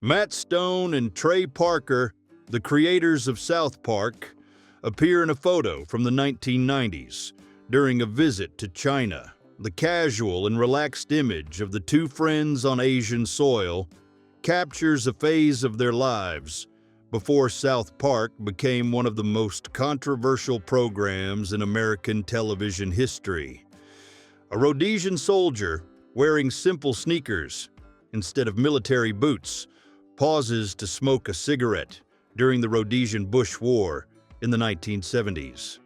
Matt Stone and Trey Parker, the creators of South Park, appear in a photo from the 1990s during a visit to China. The casual and relaxed image of the two friends on Asian soil captures a phase of their lives before South Park became one of the most controversial programs in American television history. A Rhodesian soldier wearing simple sneakers instead of military boots pauses to smoke a cigarette during the Rhodesian Bush War in the 1970s.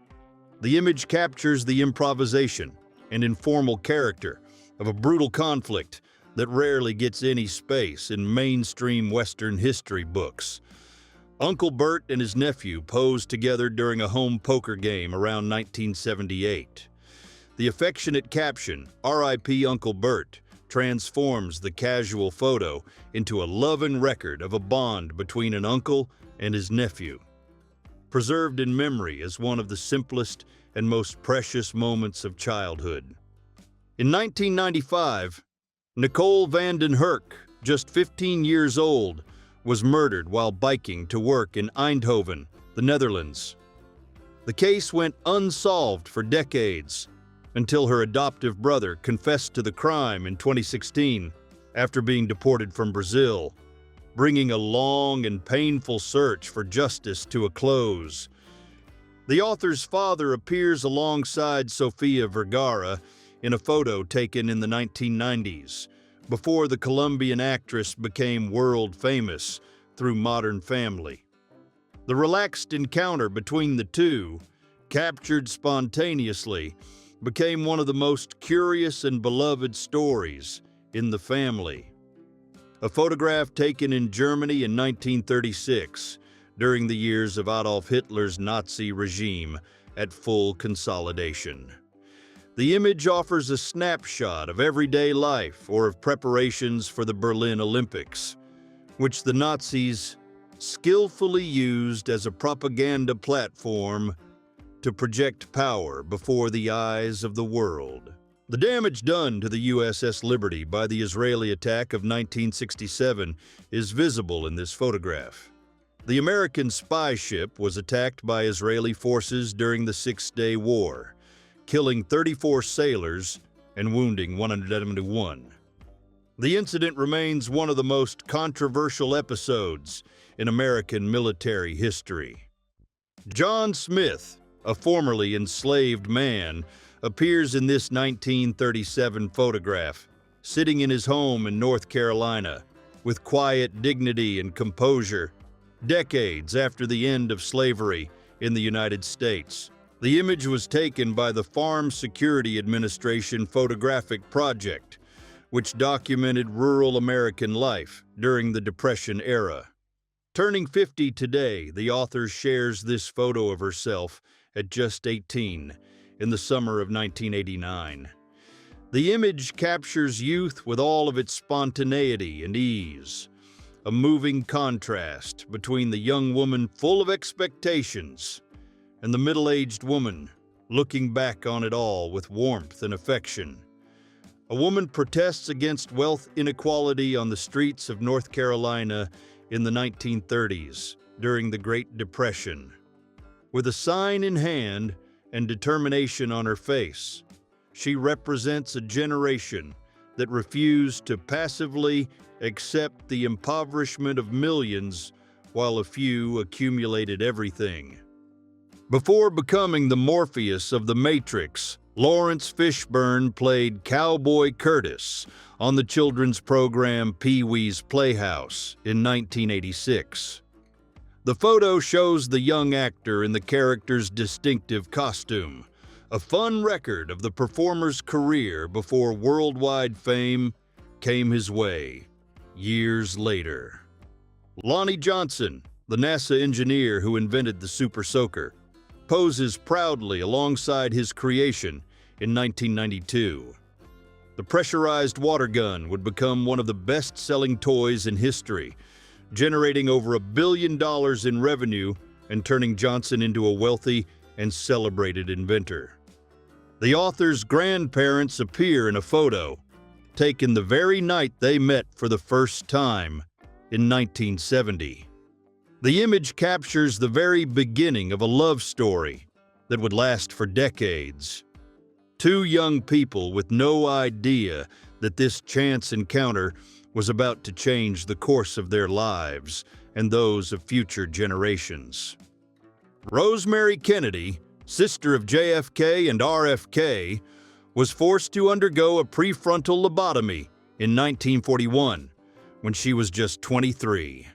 The image captures the improvisation and informal character of a brutal conflict that rarely gets any space in mainstream Western history books. Uncle Bert and his nephew posed together during a home poker game around 1978. The affectionate caption, "R.I.P. Uncle Bert," transforms the casual photo into a loving record of a bond between an uncle and his nephew, preserved in memory as one of the simplest and most precious moments of childhood. In 1995, Nicole Vanden Herk, just 15 years old, was murdered while biking to work in Eindhoven, the Netherlands. The case went unsolved for decades, until her adoptive brother confessed to the crime in 2016 after being deported from Brazil, bringing a long and painful search for justice to a close. The author's father appears alongside Sofia Vergara in a photo taken in the 1990s, before the Colombian actress became world famous through Modern Family. The relaxed encounter between the two, captured spontaneously, became one of the most curious and beloved stories in the family. A photograph taken in Germany in 1936, during the years of Adolf Hitler's Nazi regime at full consolidation. The image offers a snapshot of everyday life or of preparations for the Berlin Olympics, which the Nazis skillfully used as a propaganda platform to project power before the eyes of the world. The damage done to the USS Liberty by the Israeli attack of 1967 is visible in this photograph. The American spy ship was attacked by Israeli forces during the Six-Day War, killing 34 sailors and wounding 171. The incident remains one of the most controversial episodes in American military history. John Smith, a formerly enslaved man, appears in this 1937 photograph, sitting in his home in North Carolina, with quiet dignity and composure, decades after the end of slavery in the United States. The image was taken by the Farm Security Administration Photographic Project, which documented rural American life during the Depression era. Turning 50 today, the author shares this photo of herself at just 18 in the summer of 1989. The image captures youth with all of its spontaneity and ease, a moving contrast between the young woman full of expectations and the middle-aged woman looking back on it all with warmth and affection. A woman protests against wealth inequality on the streets of North Carolina in the 1930s during the Great Depression. With a sign in hand and determination on her face, she represents a generation that refused to passively accept the impoverishment of millions while a few accumulated everything. Before becoming the Morpheus of the Matrix, Lawrence Fishburne played Cowboy Curtis on the children's program Pee-wee's Playhouse in 1986. The photo shows the young actor in the character's distinctive costume, a fun record of the performer's career before worldwide fame came his way years later. Lonnie Johnson, the NASA engineer who invented the Super Soaker, poses proudly alongside his creation in 1992. The pressurized water gun would become one of the best-selling toys in history, generating over $1 billion in revenue and turning Johnson into a wealthy and celebrated inventor. The author's grandparents appear in a photo, taken the very night they met for the first time in 1970. The image captures the very beginning of a love story that would last for decades. Two young people with no idea that this chance encounter was about to change the course of their lives and those of future generations. Rosemary Kennedy, sister of JFK and RFK, was forced to undergo a prefrontal lobotomy in 1941 when she was just 23.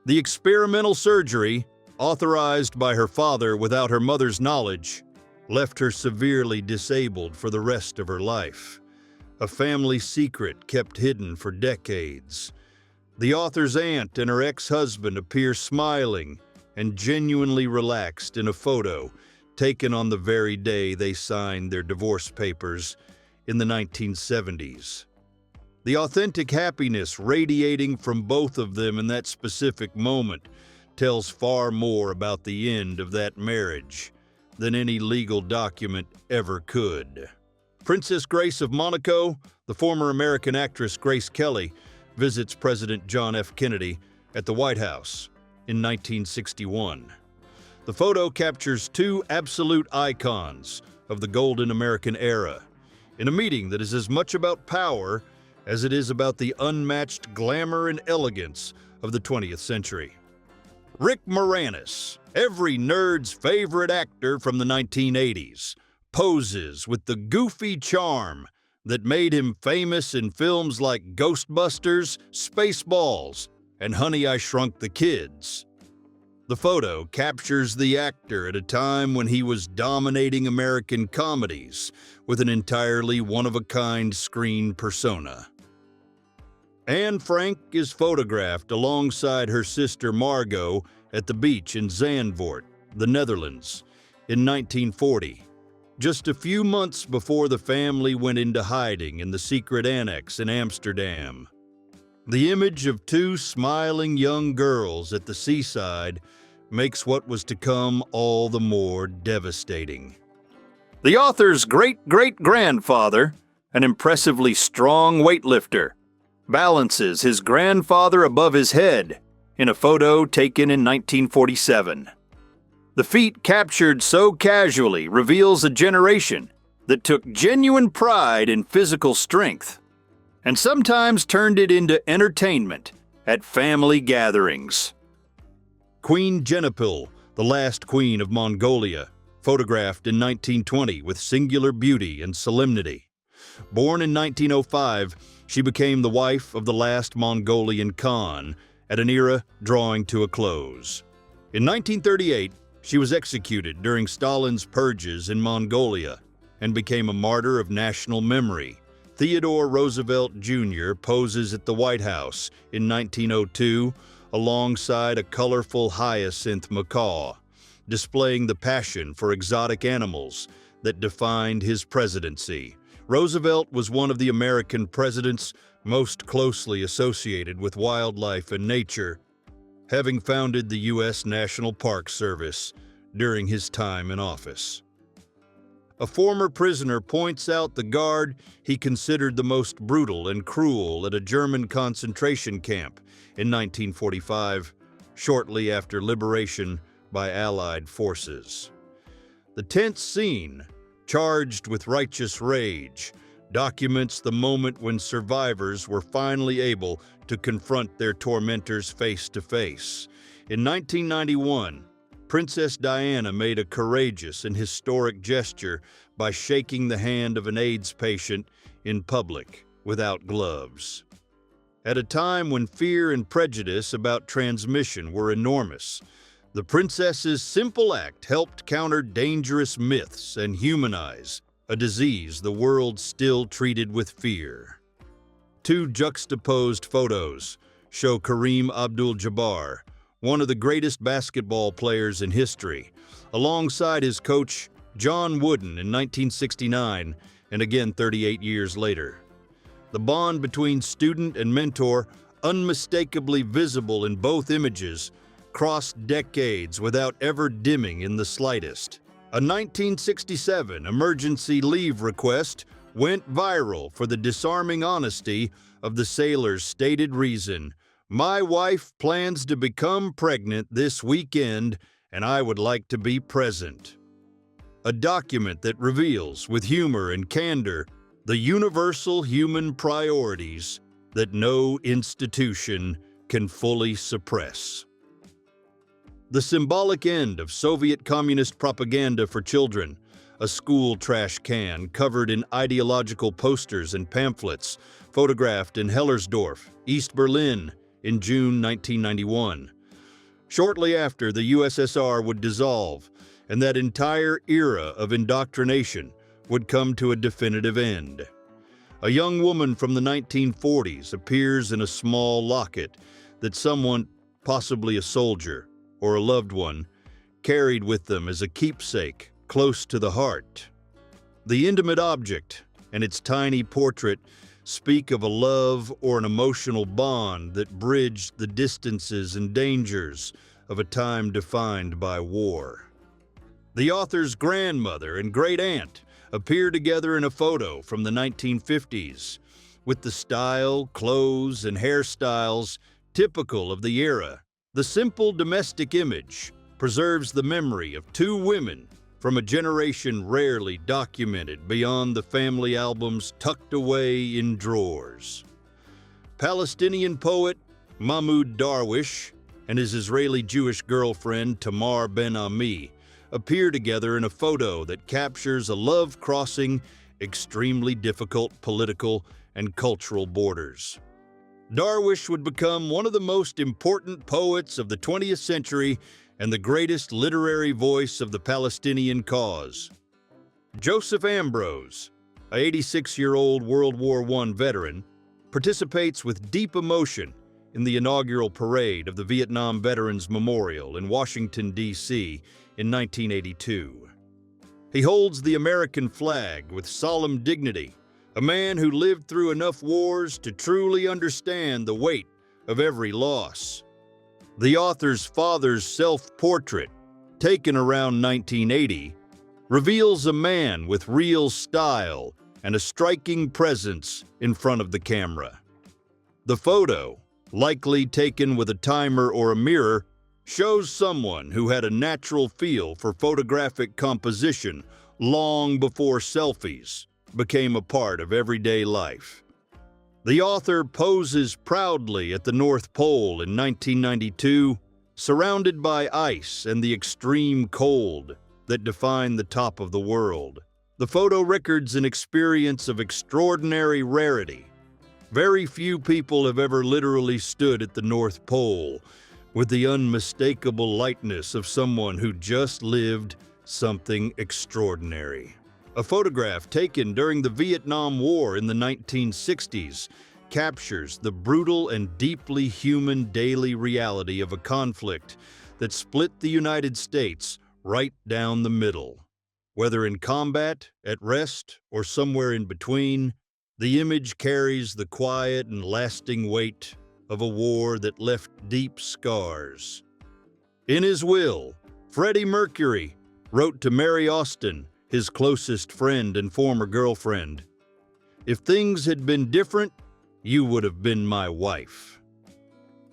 The experimental surgery, authorized by her father without her mother's knowledge, left her severely disabled for the rest of her life, a family secret kept hidden for decades. The author's aunt and her ex-husband appear smiling and genuinely relaxed in a photo taken on the very day they signed their divorce papers in the 1970s. The authentic happiness radiating from both of them in that specific moment tells far more about the end of that marriage than any legal document ever could. Princess Grace of Monaco, the former American actress Grace Kelly, visits President John F. Kennedy at the White House in 1961. The photo captures two absolute icons of the golden American era in a meeting that is as much about power as it is about the unmatched glamour and elegance of the 20th century. Rick Moranis, every nerd's favorite actor from the 1980s, poses with the goofy charm that made him famous in films like Ghostbusters, Spaceballs, and Honey, I Shrunk the Kids. The photo captures the actor at a time when he was dominating American comedies with an entirely one-of-a-kind screen persona. Anne Frank is photographed alongside her sister Margot at the beach in Zandvoort, the Netherlands, in 1940, just a few months before the family went into hiding in the secret annex in Amsterdam. The image of two smiling young girls at the seaside makes what was to come all the more devastating. The author's great-great-grandfather, an impressively strong weightlifter, balances his grandfather above his head in a photo taken in 1947. The feat captured so casually reveals a generation that took genuine pride in physical strength and sometimes turned it into entertainment at family gatherings. Queen Genepil, the last queen of Mongolia, photographed in 1920 with singular beauty and solemnity. Born in 1905, she became the wife of the last Mongolian Khan at an era drawing to a close. In 1938, she was executed during Stalin's purges in Mongolia and became a martyr of national memory. Theodore Roosevelt Jr. poses at the White House in 1902 alongside a colorful hyacinth macaw, displaying the passion for exotic animals that defined his presidency. Roosevelt was one of the American presidents most closely associated with wildlife and nature, having founded the U.S. National Park Service during his time in office. A former prisoner points out the guard he considered the most brutal and cruel at a German concentration camp in 1945, shortly after liberation by Allied forces. The tense scene, charged with righteous rage, documents the moment when survivors were finally able to confront their tormentors face to face. In 1991, Princess Diana made a courageous and historic gesture by shaking the hand of an AIDS patient in public without gloves. At a time when fear and prejudice about transmission were enormous, the princess's simple act helped counter dangerous myths and humanize a disease the world still treated with fear. Two juxtaposed photos show Kareem Abdul-Jabbar, one of the greatest basketball players in history, alongside his coach John Wooden in 1969 and again 38 years later. The bond between student and mentor, unmistakably visible in both images, crossed decades without ever dimming in the slightest. A 1967 emergency leave request went viral for the disarming honesty of the sailor's stated reason My wife plans to become pregnant this weekend, and I would like to be present. A document that reveals, with humor and candor, the universal human priorities that no institution can fully suppress. The symbolic end of Soviet communist propaganda for children, a school trash can covered in ideological posters and pamphlets, photographed in Hellersdorf, East Berlin, in June 1991. Shortly after, the USSR would dissolve, and that entire era of indoctrination would come to a definitive end. A young woman from the 1940s appears in a small locket that someone, possibly a soldier or a loved one, carried with them as a keepsake close to the heart. The intimate object and its tiny portrait speak of a love or an emotional bond that bridged the distances and dangers of a time defined by war. The author's grandmother and great-aunt appear together in a photo from the 1950s, with the style, clothes, and hairstyles typical of the era. The simple domestic image preserves the memory of two women from a generation rarely documented beyond the family albums tucked away in drawers. Palestinian poet Mahmoud Darwish and his Israeli Jewish girlfriend Tamar Ben-Ami appear together in a photo that captures a love crossing extremely difficult political and cultural borders. Darwish would become one of the most important poets of the 20th century and the greatest literary voice of the Palestinian cause. Joseph Ambrose, a 86-year-old World War I veteran, participates with deep emotion in the inaugural parade of the Vietnam Veterans Memorial in Washington, D.C. in 1982. He holds the American flag with solemn dignity, a man who lived through enough wars to truly understand the weight of every loss. The author's father's self-portrait, taken around 1980, reveals a man with real style and a striking presence in front of the camera. The photo, likely taken with a timer or a mirror, shows someone who had a natural feel for photographic composition long before selfies became a part of everyday life. The author poses proudly at the North Pole in 1992, surrounded by ice and the extreme cold that define the top of the world. The photo records an experience of extraordinary rarity. Very few people have ever literally stood at the North Pole with the unmistakable lightness of someone who just lived something extraordinary. A photograph taken during the Vietnam War in the 1960s captures the brutal and deeply human daily reality of a conflict that split the United States right down the middle. Whether in combat, at rest, or somewhere in between, the image carries the quiet and lasting weight of a war that left deep scars. In his will, Freddie Mercury wrote to Mary Austin, his closest friend and former girlfriend, "If things had been different, you would have been my wife."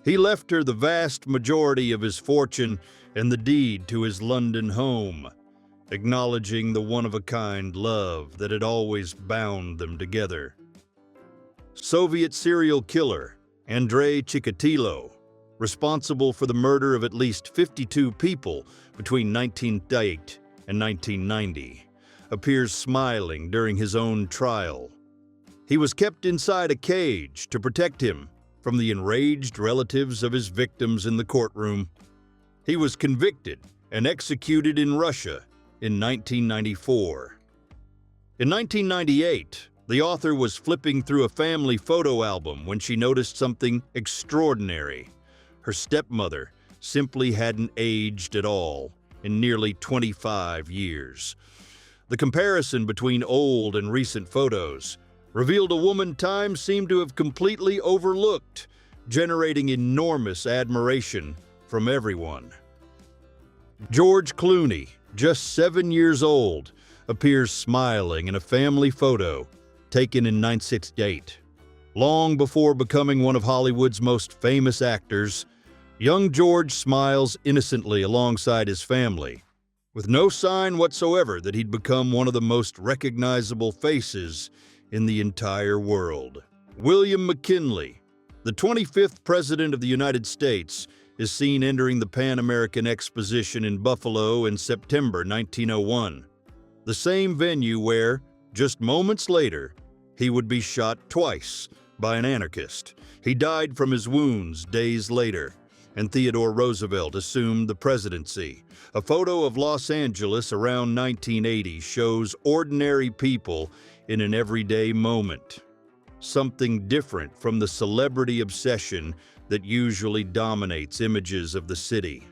He left her the vast majority of his fortune and the deed to his London home, acknowledging the one-of-a-kind love that had always bound them together. Soviet serial killer Andrei Chikatilo, responsible for the murder of at least 52 people between 1908 and 1990, appears smiling during his own trial. He was kept inside a cage to protect him from the enraged relatives of his victims in the courtroom. He was convicted and executed in Russia in 1994. In 1998, the author was flipping through a family photo album when she noticed something extraordinary. Her stepmother simply hadn't aged at all in nearly 25 years. The comparison between old and recent photos revealed a woman time seemed to have completely overlooked, generating enormous admiration from everyone. George Clooney, just 7 years old, appears smiling in a family photo taken in 1968. Long before becoming one of Hollywood's most famous actors, young George smiles innocently alongside his family, with no sign whatsoever that he'd become one of the most recognizable faces in the entire world. William McKinley, the 25th President of the United States, is seen entering the Pan American Exposition in Buffalo in September 1901, the same venue where, just moments later, he would be shot twice by an anarchist. He died from his wounds days later, and Theodore Roosevelt assumed the presidency. A photo of Los Angeles around 1980 shows ordinary people in an everyday moment, something different from the celebrity obsession that usually dominates images of the city.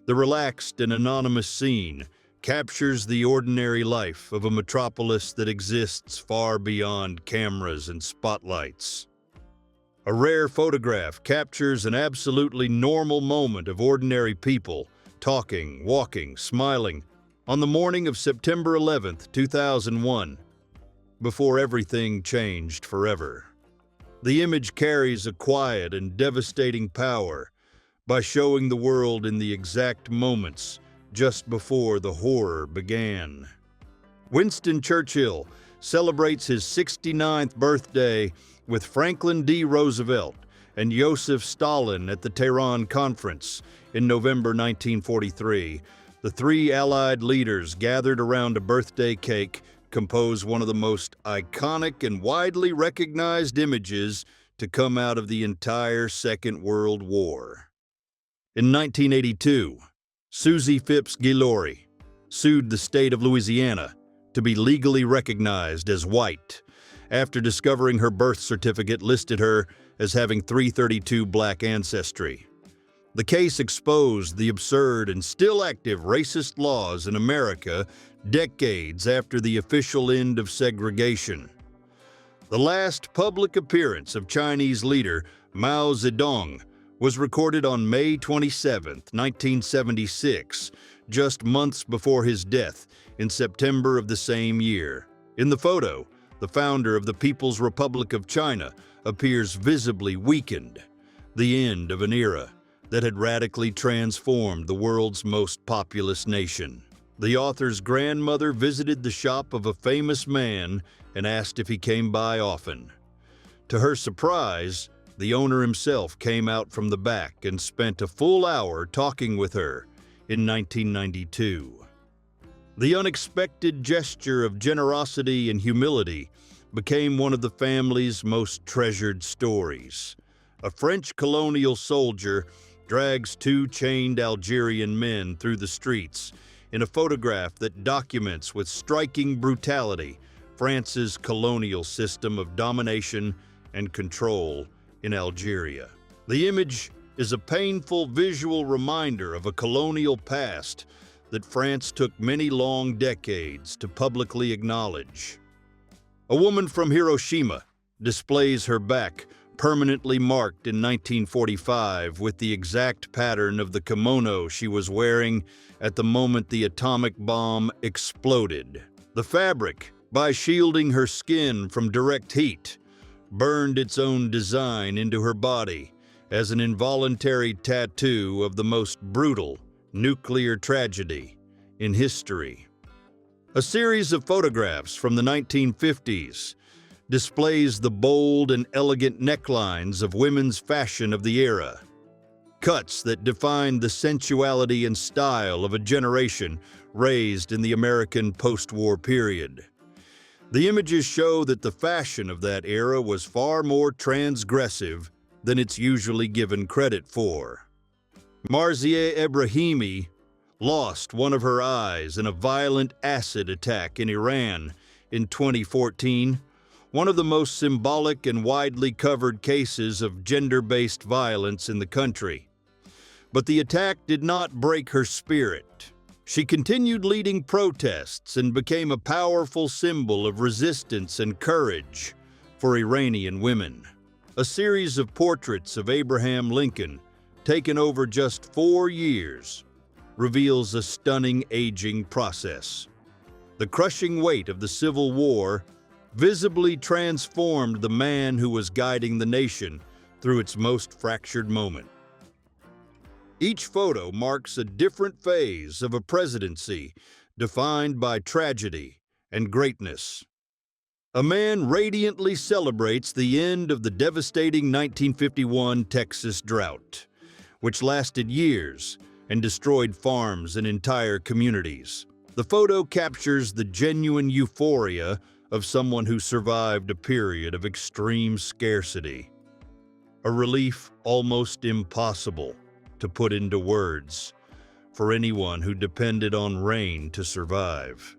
The relaxed and anonymous scene captures the ordinary life of a metropolis that exists far beyond cameras and spotlights. A rare photograph captures an absolutely normal moment of ordinary people talking, walking, smiling on the morning of September 11th, 2001, before everything changed forever. The image carries a quiet and devastating power by showing the world in the exact moments just before the horror began. Winston Churchill celebrates his 69th birthday with Franklin D. Roosevelt and Joseph Stalin at the Tehran Conference in November 1943. The three Allied leaders gathered around a birthday cake compose one of the most iconic and widely recognized images to come out of the entire Second World War. In 1982, Susie Phipps Guillory sued the state of Louisiana to be legally recognized as white after discovering her birth certificate listed her as having 332 black ancestry. The case exposed the absurd and still active racist laws in America decades after the official end of segregation. The last public appearance of Chinese leader Mao Zedong was recorded on May 27, 1976, just months before his death in September of the same year. In the photo, the founder of the People's Republic of China appears visibly weakened, the end of an era that had radically transformed the world's most populous nation. The author's grandmother visited the shop of a famous man and asked if he came by often. To her surprise, the owner himself came out from the back and spent a full hour talking with her in 1992. The unexpected gesture of generosity and humility became one of the family's most treasured stories. A French colonial soldier drags two chained Algerian men through the streets in a photograph that documents with striking brutality France's colonial system of domination and control in Algeria. The image is a painful visual reminder of a colonial past that France took many long decades to publicly acknowledge. A woman from Hiroshima displays her back permanently marked in 1945 with the exact pattern of the kimono she was wearing at the moment the atomic bomb exploded. The fabric, by shielding her skin from direct heat, burned its own design into her body as an involuntary tattoo of the most brutal nuclear tragedy in history. A series of photographs from the 1950s displays the bold and elegant necklines of women's fashion of the era, cuts that defined the sensuality and style of a generation raised in the American post-war period. The images show that the fashion of that era was far more transgressive than it's usually given credit for. Marzieh Ebrahimi lost one of her eyes in a violent acid attack in Iran in 2014, one of the most symbolic and widely covered cases of gender-based violence in the country. But the attack did not break her spirit. She continued leading protests and became a powerful symbol of resistance and courage for Iranian women. A series of portraits of Abraham Lincoln, taken over just 4 years, reveals a stunning aging process. The crushing weight of the Civil War visibly transformed the man who was guiding the nation through its most fractured moment. Each photo marks a different phase of a presidency defined by tragedy and greatness. A man radiantly celebrates the end of the devastating 1951 Texas drought, which lasted years and destroyed farms and entire communities. The photo captures the genuine euphoria of someone who survived a period of extreme scarcity, a relief almost impossible to put into words for anyone who depended on rain to survive.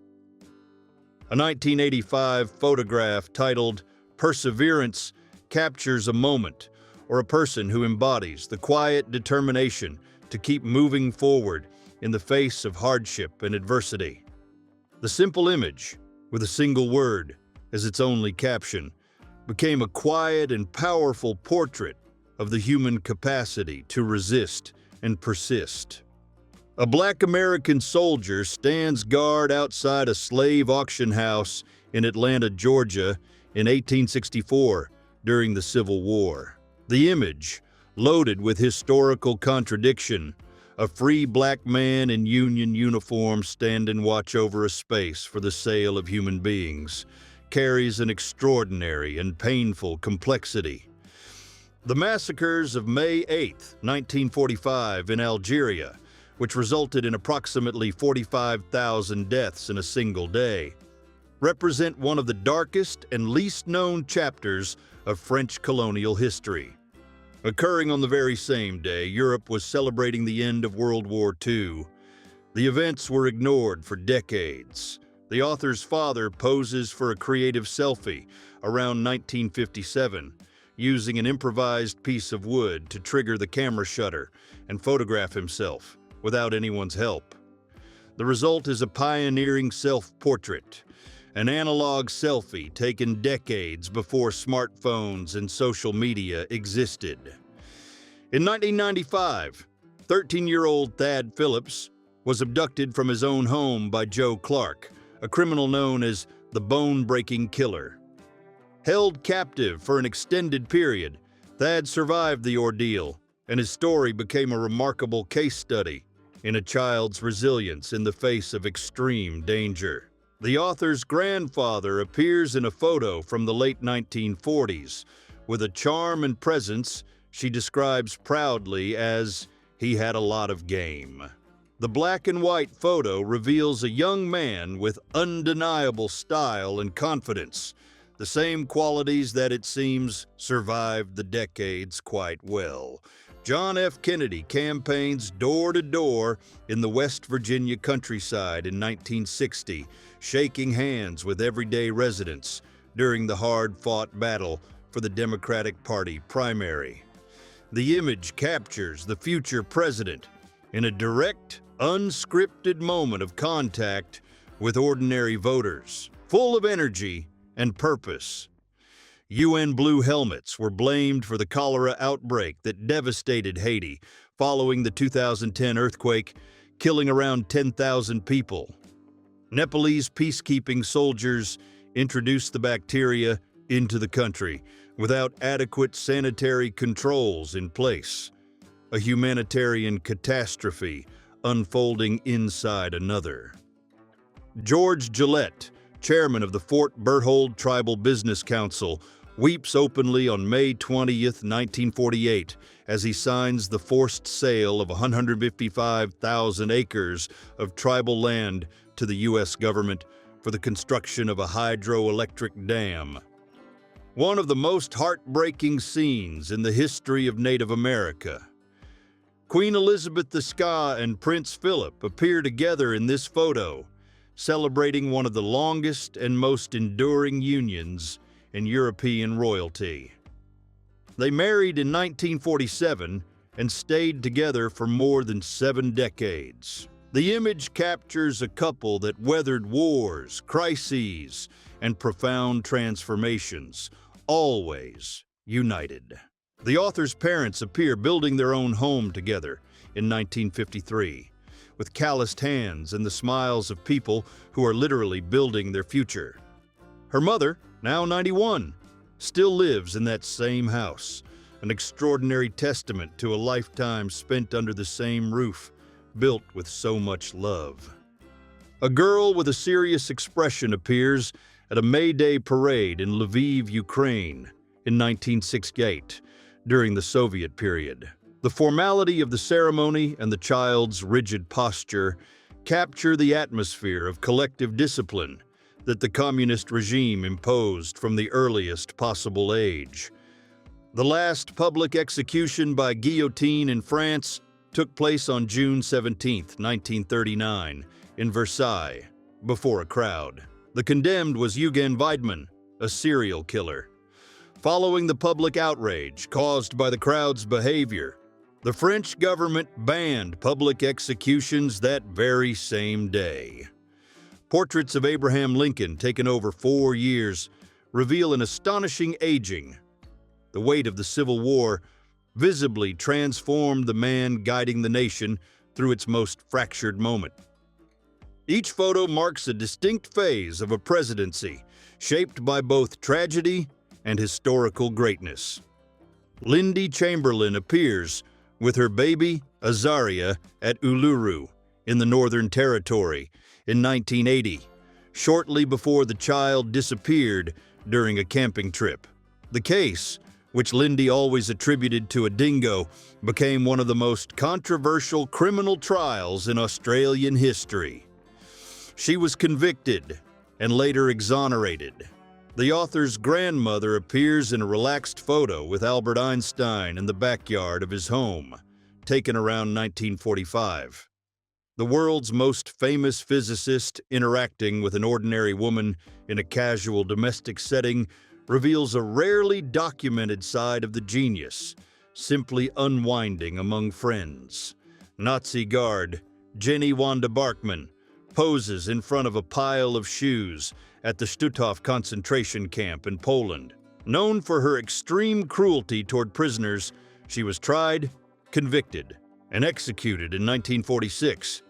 A 1985 photograph titled "Perseverance" captures a moment or a person who embodies the quiet determination to keep moving forward in the face of hardship and adversity. The simple image, with a single word as its only caption, became a quiet and powerful portrait of the human capacity to resist and persist. A Black American soldier stands guard outside a slave auction house in Atlanta, Georgia, in 1864 during the Civil War. The image, loaded with historical contradiction, a free black man in Union uniform standing watch over a space for the sale of human beings, carries an extraordinary and painful complexity. The massacres of May 8, 1945 in Algeria, which resulted in approximately 45,000 deaths in a single day, represent one of the darkest and least known chapters of French colonial history. Occurring on the very same day, Europe was celebrating the end of World War II. The events were ignored for decades. The author's father poses for a creative selfie around 1957, using an improvised piece of wood to trigger the camera shutter and photograph himself without anyone's help. The result is a pioneering self-portrait, an analog selfie taken decades before smartphones and social media existed. In 1995, 13-year-old Thad Phillips was abducted from his own home by Joe Clark, a criminal known as the Bone-Breaking Killer. Held captive for an extended period, Thad survived the ordeal, and his story became a remarkable case study in a child's resilience in the face of extreme danger. The author's grandfather appears in a photo from the late 1940s. With a charm and presence she describes proudly as, "He had a lot of game." The black and white photo reveals a young man with undeniable style and confidence, the same qualities that, it seems, survived the decades quite well. John F. Kennedy campaigns door to door in the West Virginia countryside in 1960, shaking hands with everyday residents during the hard-fought battle for the Democratic Party primary. The image captures the future president in a direct, unscripted moment of contact with ordinary voters, full of energy and purpose. UN blue helmets were blamed for the cholera outbreak that devastated Haiti following the 2010 earthquake, killing around 10,000 people. Nepalese peacekeeping soldiers introduced the bacteria into the country without adequate sanitary controls in place. A humanitarian catastrophe unfolding inside another. George Gillette, chairman of the Fort Berthold Tribal Business Council, weeps openly on May 20th, 1948, as he signs the forced sale of 155,000 acres of tribal land to the U.S. government for the construction of a hydroelectric dam. One of the most heartbreaking scenes in the history of Native America. Queen Elizabeth II and Prince Philip appear together in this photo, celebrating one of the longest and most enduring unions in European royalty. They married in 1947 and stayed together for more than 7 decades. The image captures a couple that weathered wars, crises, and profound transformations, always united. The author's parents appear building their own home together in 1953, with calloused hands and the smiles of people who are literally building their future. Her mother, now 91, still lives in that same house, an extraordinary testament to a lifetime spent under the same roof, built with so much love. A girl with a serious expression appears at a May Day parade in Lviv, Ukraine, in 1968, during the Soviet period. The formality of the ceremony and the child's rigid posture capture the atmosphere of collective discipline that the communist regime imposed from the earliest possible age. The last public execution by guillotine in France took place on June 17, 1939, in Versailles, before a crowd. The condemned was Eugen Weidmann, a serial killer. Following the public outrage caused by the crowd's behavior, the French government banned public executions that very same day. Portraits of Abraham Lincoln, taken over 4 years, reveal an astonishing aging. The weight of the Civil War visibly transformed the man guiding the nation through its most fractured moment. Each photo marks a distinct phase of a presidency, shaped by both tragedy and historical greatness. Lindy Chamberlain appears with her baby, Azaria, at Uluru, in the Northern Territory, in 1980, shortly before the child disappeared during a camping trip. The case, which Lindy always attributed to a dingo, became one of the most controversial criminal trials in Australian history. She was convicted and later exonerated. The author's grandmother appears in a relaxed photo with Albert Einstein in the backyard of his home, taken around 1945. The world's most famous physicist interacting with an ordinary woman in a casual domestic setting reveals a rarely documented side of the genius, simply unwinding among friends. Nazi guard Jenny Wanda Barkman poses in front of a pile of shoes at the Stutthof concentration camp in Poland. Known for her extreme cruelty toward prisoners, she was tried, convicted, and executed in 1946.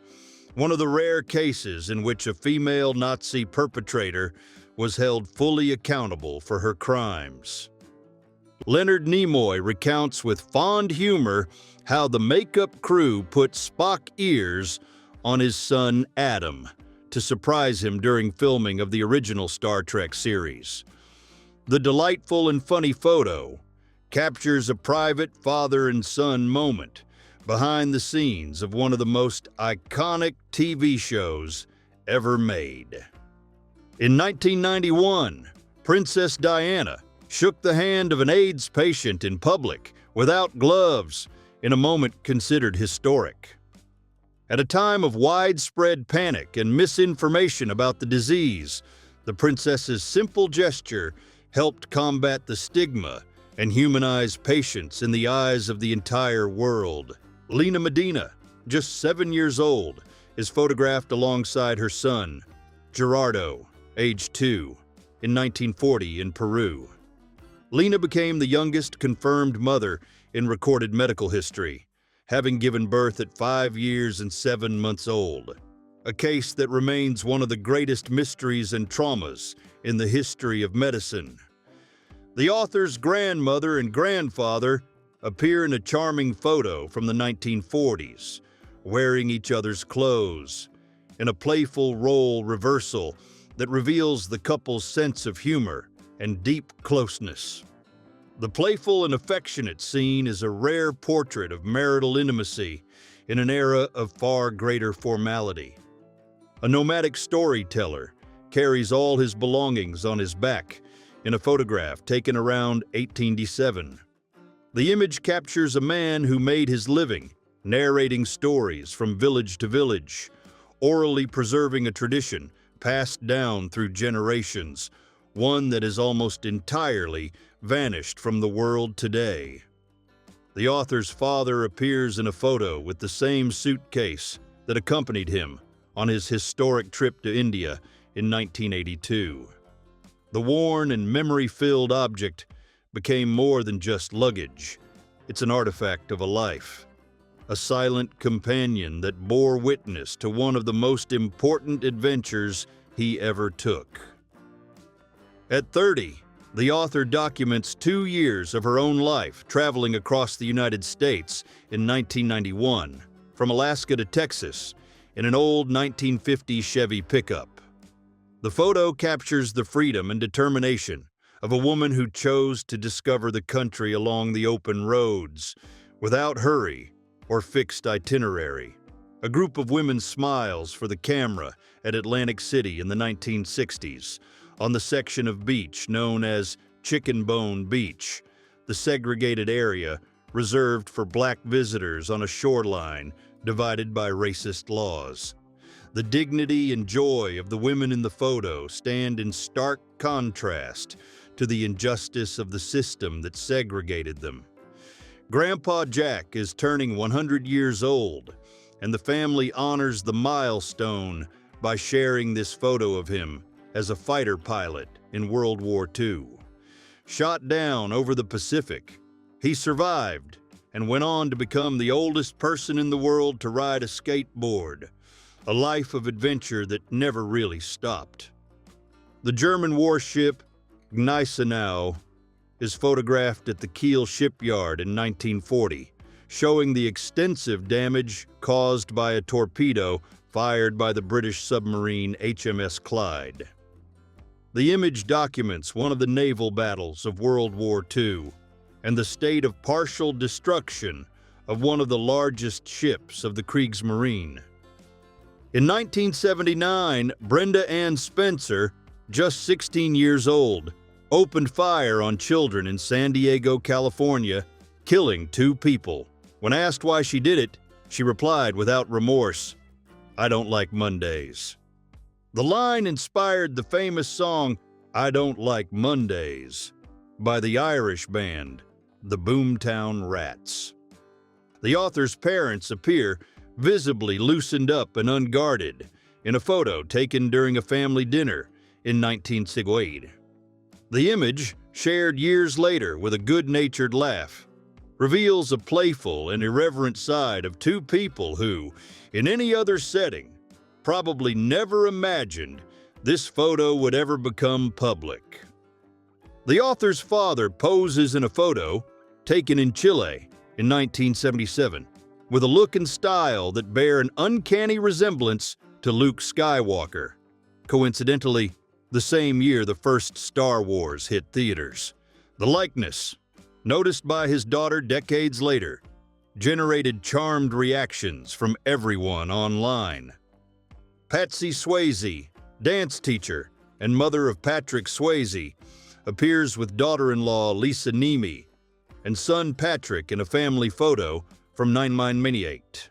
One of the rare cases in which a female Nazi perpetrator was held fully accountable for her crimes. Leonard Nimoy recounts with fond humor how the makeup crew put Spock ears on his son Adam to surprise him during filming of the original Star Trek series. The delightful and funny photo captures a private father and son moment behind the scenes of one of the most iconic TV shows ever made. In 1991, Princess Diana shook the hand of an AIDS patient in public without gloves in a moment considered historic. At a time of widespread panic and misinformation about the disease, the princess's simple gesture helped combat the stigma and humanize patients in the eyes of the entire world. Lena Medina, just 7 years old, is photographed alongside her son, Gerardo, age 2, in 1940 in Peru. Lena became the youngest confirmed mother in recorded medical history, having given birth at 5 years and 7 months old, a case that remains one of the greatest mysteries and traumas in the history of medicine. The author's grandmother and grandfather appear in a charming photo from the 1940s, wearing each other's clothes, in a playful role reversal that reveals the couple's sense of humor and deep closeness. The playful and affectionate scene is a rare portrait of marital intimacy in an era of far greater formality. A nomadic storyteller carries all his belongings on his back in a photograph taken around 1807. The image captures a man who made his living narrating stories from village to village, orally preserving a tradition passed down through generations, one that has almost entirely vanished from the world today. The author's father appears in a photo with the same suitcase that accompanied him on his historic trip to India in 1982. The worn and memory-filled object became more than just luggage. It's an artifact of a life, a silent companion that bore witness to one of the most important adventures he ever took. At 30, the author documents 2 years of her own life traveling across the United States in 1991, from Alaska to Texas, in an old 1950 Chevy pickup. The photo captures the freedom and determination of a woman who chose to discover the country along the open roads, without hurry or fixed itinerary. A group of women smiles for the camera at Atlantic City in the 1960s, on the section of beach known as Chicken Bone Beach, the segregated area reserved for black visitors on a shoreline divided by racist laws. The dignity and joy of the women in the photo stand in stark contrast to the injustice of the system that segregated them. Grandpa Jack is turning 100 years old, and the family honors the milestone by sharing this photo of him as a fighter pilot in World War II. Shot down over the Pacific, he survived and went on to become the oldest person in the world to ride a skateboard, a life of adventure that never really stopped. The German warship Gneisenau is photographed at the Kiel shipyard in 1940, showing the extensive damage caused by a torpedo fired by the British submarine HMS Clyde. The image documents one of the naval battles of World War II and the state of partial destruction of one of the largest ships of the Kriegsmarine. In 1979, Brenda Ann Spencer, just 16 years old, opened fire on children in San Diego, California, killing 2 people. When asked why she did it, she replied without remorse, "I don't like Mondays." The line inspired the famous song, "I Don't Like Mondays," by the Irish band, the Boomtown Rats. The author's parents appear visibly loosened up and unguarded in a photo taken during a family dinner in 1968. The image, shared years later with a good-natured laugh, reveals a playful and irreverent side of 2 people who, in any other setting, probably never imagined this photo would ever become public. The author's father poses in a photo taken in Chile in 1977, with a look and style that bear an uncanny resemblance to Luke Skywalker. Coincidentally, the same year the first Star Wars hit theaters. The likeness, noticed by his daughter decades later, generated charmed reactions from everyone online. Patsy Swayze, dance teacher and mother of Patrick Swayze, appears with daughter-in-law Lisa Nemi and son Patrick in a family photo from 998.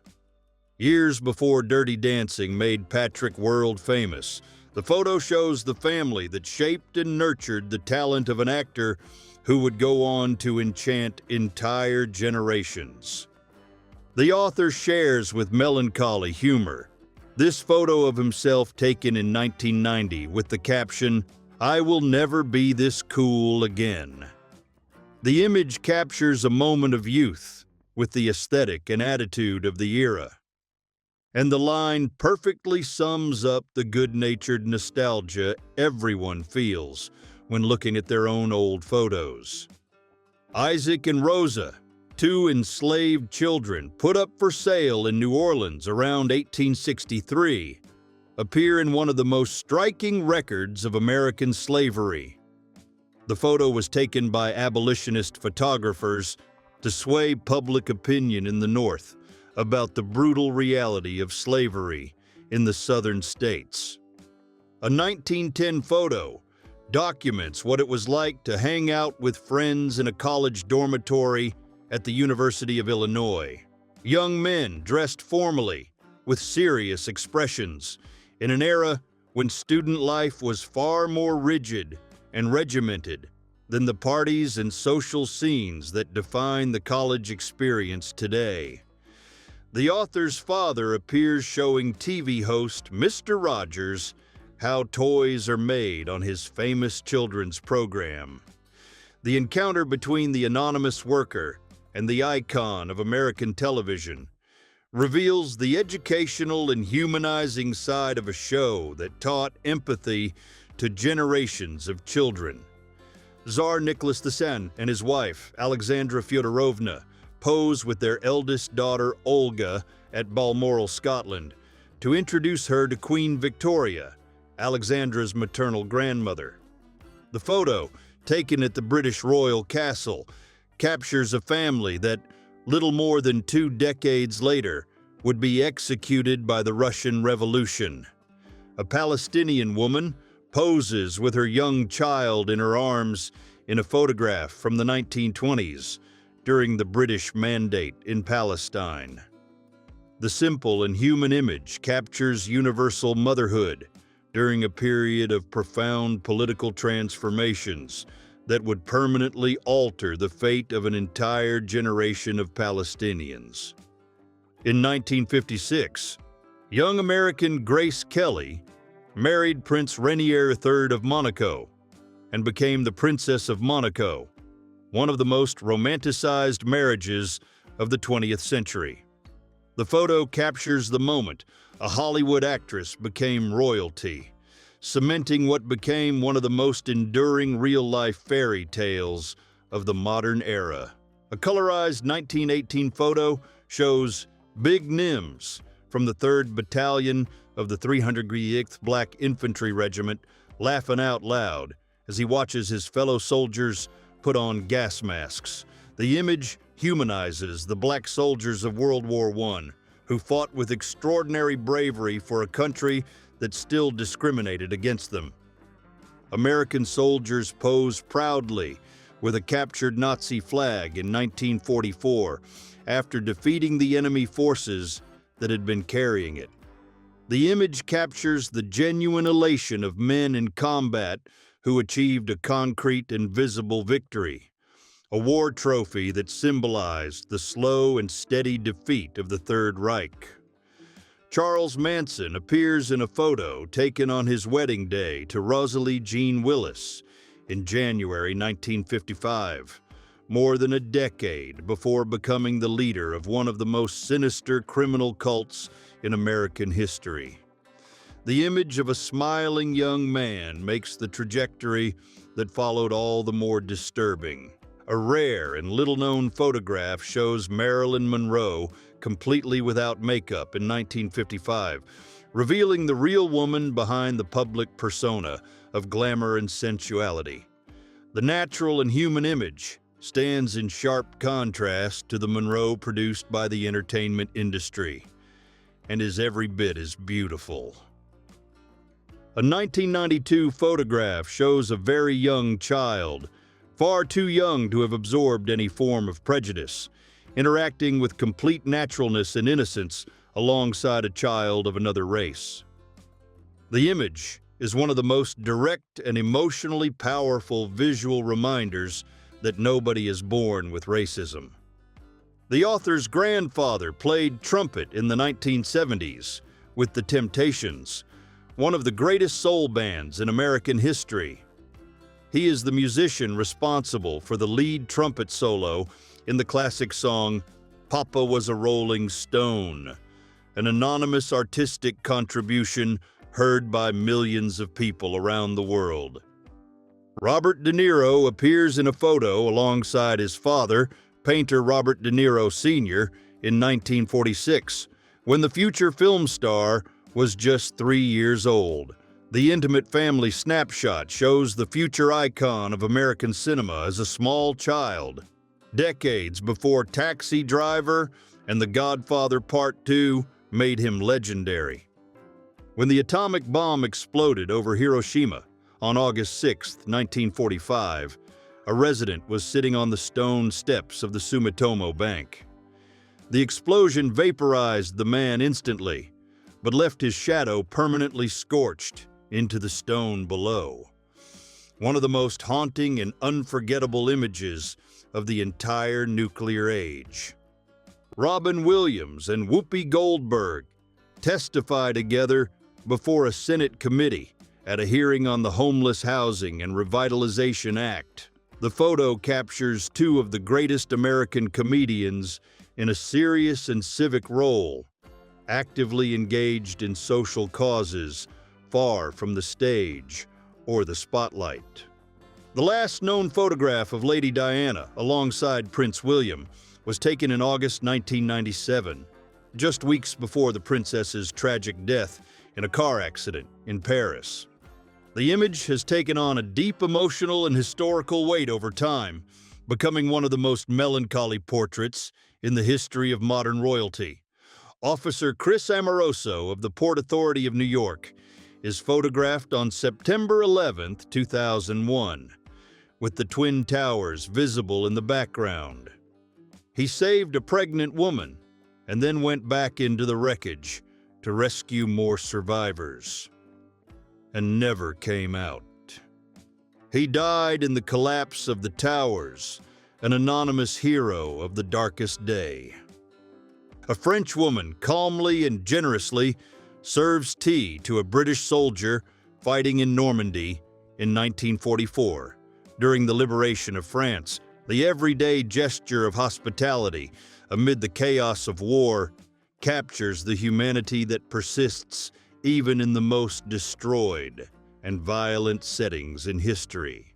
Years before Dirty Dancing made Patrick world famous, the photo shows the family that shaped and nurtured the talent of an actor who would go on to enchant entire generations. The author shares with melancholy humor this photo of himself taken in 1990 with the caption, "I will never be this cool again." The image captures a moment of youth with the aesthetic and attitude of the era. And the line perfectly sums up the good-natured nostalgia everyone feels when looking at their own old photos. Isaac and Rosa, 2 enslaved children put up for sale in New Orleans around 1863, appear in one of the most striking records of American slavery. The photo was taken by abolitionist photographers to sway public opinion in the North about the brutal reality of slavery in the southern states. A 1910 photo documents what it was like to hang out with friends in a college dormitory at the University of Illinois. Young men dressed formally, with serious expressions, in an era when student life was far more rigid and regimented than the parties and social scenes that define the college experience today. The author's father appears showing TV host Mr. Rogers how toys are made on his famous children's program. The encounter between the anonymous worker and the icon of American television reveals the educational and humanizing side of a show that taught empathy to generations of children. Tsar Nicholas II and his wife, Alexandra Fyodorovna, pose with their eldest daughter, Olga, at Balmoral, Scotland, to introduce her to Queen Victoria, Alexandra's maternal grandmother. The photo, taken at the British Royal Castle, captures a family that, little more than 2 decades later, would be executed by the Russian Revolution. A Palestinian woman poses with her young child in her arms in a photograph from the 1920s during the British Mandate in Palestine. The simple and human image captures universal motherhood during a period of profound political transformations that would permanently alter the fate of an entire generation of Palestinians. In 1956, young American Grace Kelly married Prince Rainier III of Monaco and became the Princess of Monaco, one of the most romanticized marriages of the 20th century. The photo captures the moment a Hollywood actress became royalty, cementing what became one of the most enduring real-life fairy tales of the modern era. A colorized 1918 photo shows Big Nims from the 3rd Battalion of the 308th Black Infantry Regiment laughing out loud as he watches his fellow soldiers put on gas masks. The image humanizes the black soldiers of World War I, who fought with extraordinary bravery for a country that still discriminated against them. American soldiers pose proudly with a captured Nazi flag in 1944 after defeating the enemy forces that had been carrying it. The image captures the genuine elation of men in combat who achieved a concrete and visible victory, a war trophy that symbolized the slow and steady defeat of the Third Reich. Charles Manson appears in a photo taken on his wedding day to Rosalie Jean Willis in January 1955, more than a decade before becoming the leader of one of the most sinister criminal cults in American history. The image of a smiling young man makes the trajectory that followed all the more disturbing. A rare and little-known photograph shows Marilyn Monroe completely without makeup in 1955, revealing the real woman behind the public persona of glamour and sensuality. The natural and human image stands in sharp contrast to the Monroe produced by the entertainment industry, and is every bit as beautiful. A 1992 photograph shows a very young child, far too young to have absorbed any form of prejudice, interacting with complete naturalness and innocence alongside a child of another race. The image is one of the most direct and emotionally powerful visual reminders that nobody is born with racism. The author's grandfather played trumpet in the 1970s with the Temptations, one of the greatest soul bands in American history. He is the musician responsible for the lead trumpet solo in the classic song, "Papa Was a Rolling Stone," an anonymous artistic contribution heard by millions of people around the world. Robert De Niro appears in a photo alongside his father, painter Robert De Niro Sr., in 1946, when the future film star was just 3 years old. The intimate family snapshot shows the future icon of American cinema as a small child, decades before Taxi Driver and The Godfather Part 2 made him legendary. When the atomic bomb exploded over Hiroshima on August 6, 1945, a resident was sitting on the stone steps of the Sumitomo Bank. The explosion vaporized the man instantly, but left his shadow permanently scorched into the stone below. One of the most haunting and unforgettable images of the entire nuclear age. Robin Williams and Whoopi Goldberg testify together before a Senate committee at a hearing on the Homeless Housing and Revitalization Act. The photo captures two of the greatest American comedians in a serious and civic role, actively engaged in social causes far from the stage or the spotlight. The last known photograph of Lady Diana, alongside Prince William, was taken in August 1997, just weeks before the princess's tragic death in a car accident in Paris. The image has taken on a deep emotional and historical weight over time, becoming one of the most melancholy portraits in the history of modern royalty. Officer Chris Amoroso of the Port Authority of New York is photographed on September 11, 2001, with the Twin Towers visible in the background. He saved a pregnant woman and then went back into the wreckage to rescue more survivors, and never came out. He died in the collapse of the towers, an anonymous hero of the darkest day. A French woman calmly and generously serves tea to a British soldier fighting in Normandy in 1944 during the liberation of France. The everyday gesture of hospitality amid the chaos of war captures the humanity that persists even in the most destroyed and violent settings in history.